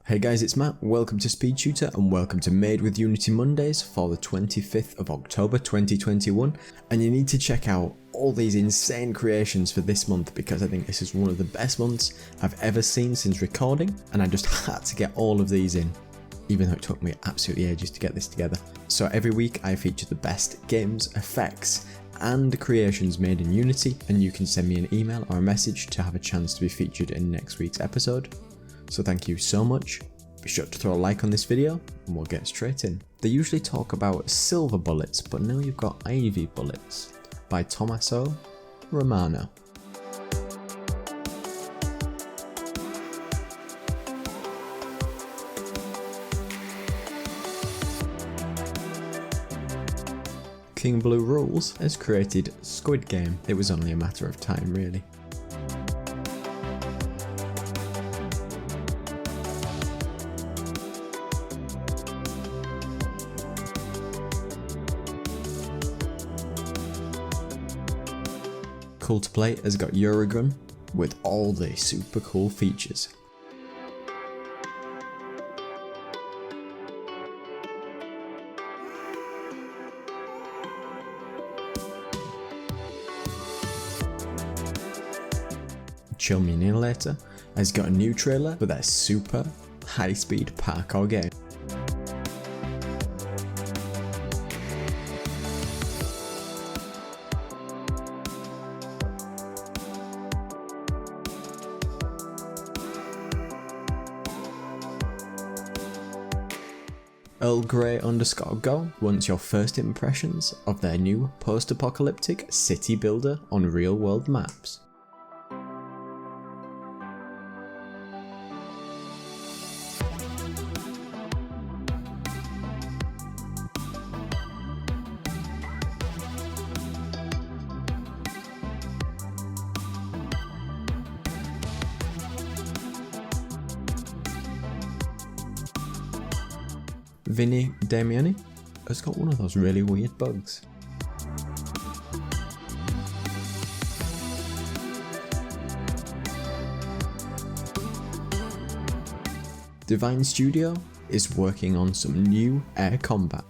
Hey guys, it's Matt, welcome to Speed Shooter and welcome to Made with Unity Mondays for the 25th of October 2021, and you need to check out all these insane creations for this month because I think this is one of the best months I've ever seen since recording, and I just had to get all of these in, even though it took me absolutely ages to get this together. So every week I feature the best games, effects and creations made in Unity, and you can send me an email or a message to have a chance to be featured in next week's episode. So thank you so much. Be sure to throw a like on this video and we'll get straight in. They usually talk about silver bullets, but now you've got ivy bullets by Tommaso Romano. King Blue Rules has created Squid Game. It was only a matter of time, really. Cool to Play has got EarlGrey with all the super cool features. Chilluminater has got a new trailer for their super high-speed parkour game. EarlGrey_Go wants your first impressions of their new post-apocalyptic city builder on real-world maps. Vinny Damiani has got one of those really weird bugs. Divine Studio is working on some new air combat.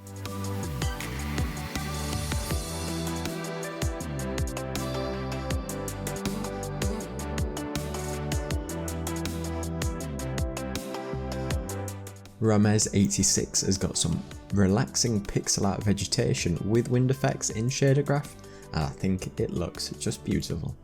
Ramez86 has got some relaxing pixel art vegetation with wind effects in shader graph, and I think it looks just beautiful.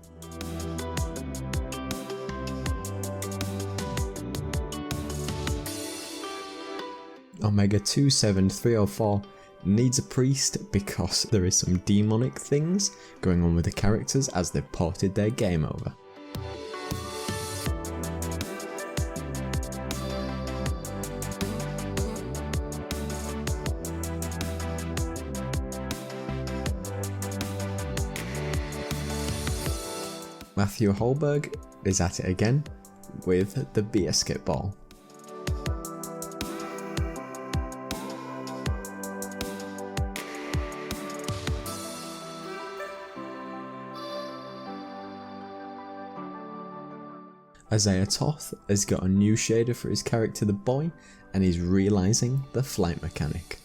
Omega27304 needs a priest because there is some demonic things going on with the characters as they've ported their game over. Matthew Holberg is at it again with the basketball. Isaiah Toth has got a new shader for his character the boy, and he's realising the flight mechanic.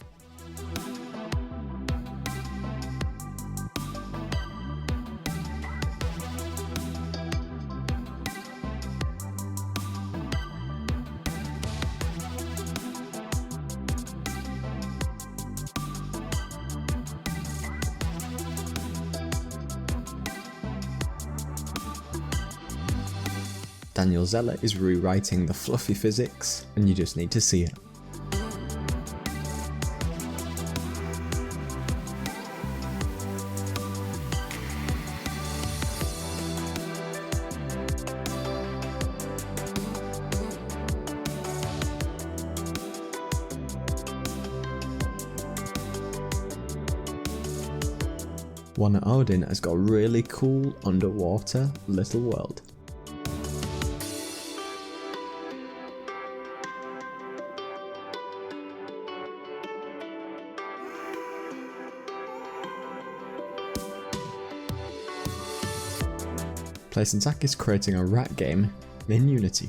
Daniel Zeller is rewriting the fluffy physics, and you just need to see it. One Odin has got a really cool underwater little world. Placentak is creating a rat game in Unity.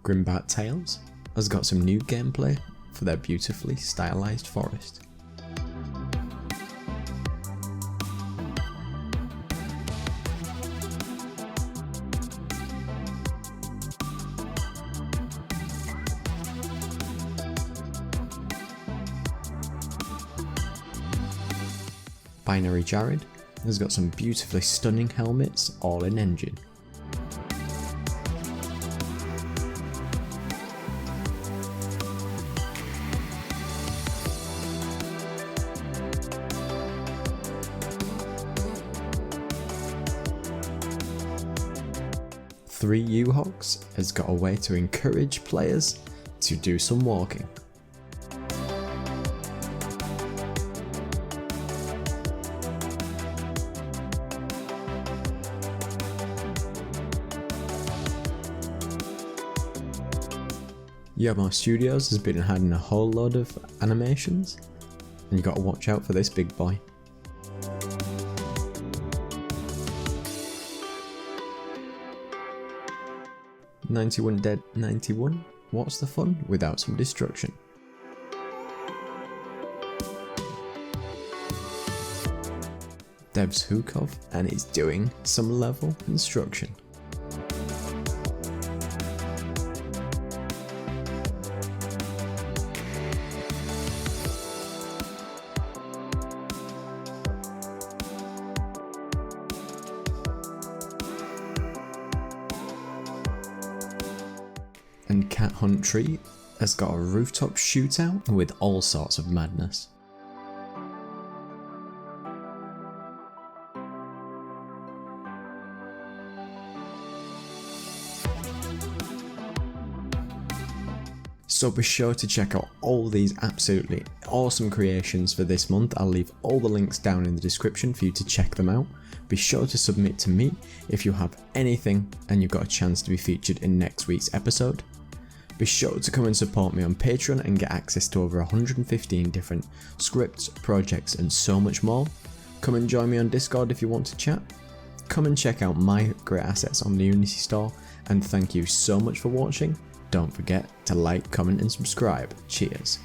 GrimbartTales has got some new gameplay for their beautifully stylized forest. Binary Jared has got some beautifully stunning helmets, all in engine. Three U-Hogs has got a way to encourage players to do some walking. Yamostudios has been adding a whole load of animations, and you gotta watch out for this big boy. "91 Dead 91, what's the fun without some destruction?" Dev's Hookov and he's doing some level construction. And Cat Hunt Tree has got a rooftop shootout with all sorts of madness. So be sure to check out all these absolutely awesome creations for this month. I'll leave all the links down in the description for you to check them out. Be sure to submit to me if you have anything and you've got a chance to be featured in next week's episode. Be sure to come and support me on Patreon and get access to over 115 different scripts, projects and so much more. Come and join me on Discord if you want to chat. Come and check out my great assets on the Unity store, and thank you so much for watching. Don't forget to like, comment and subscribe. Cheers.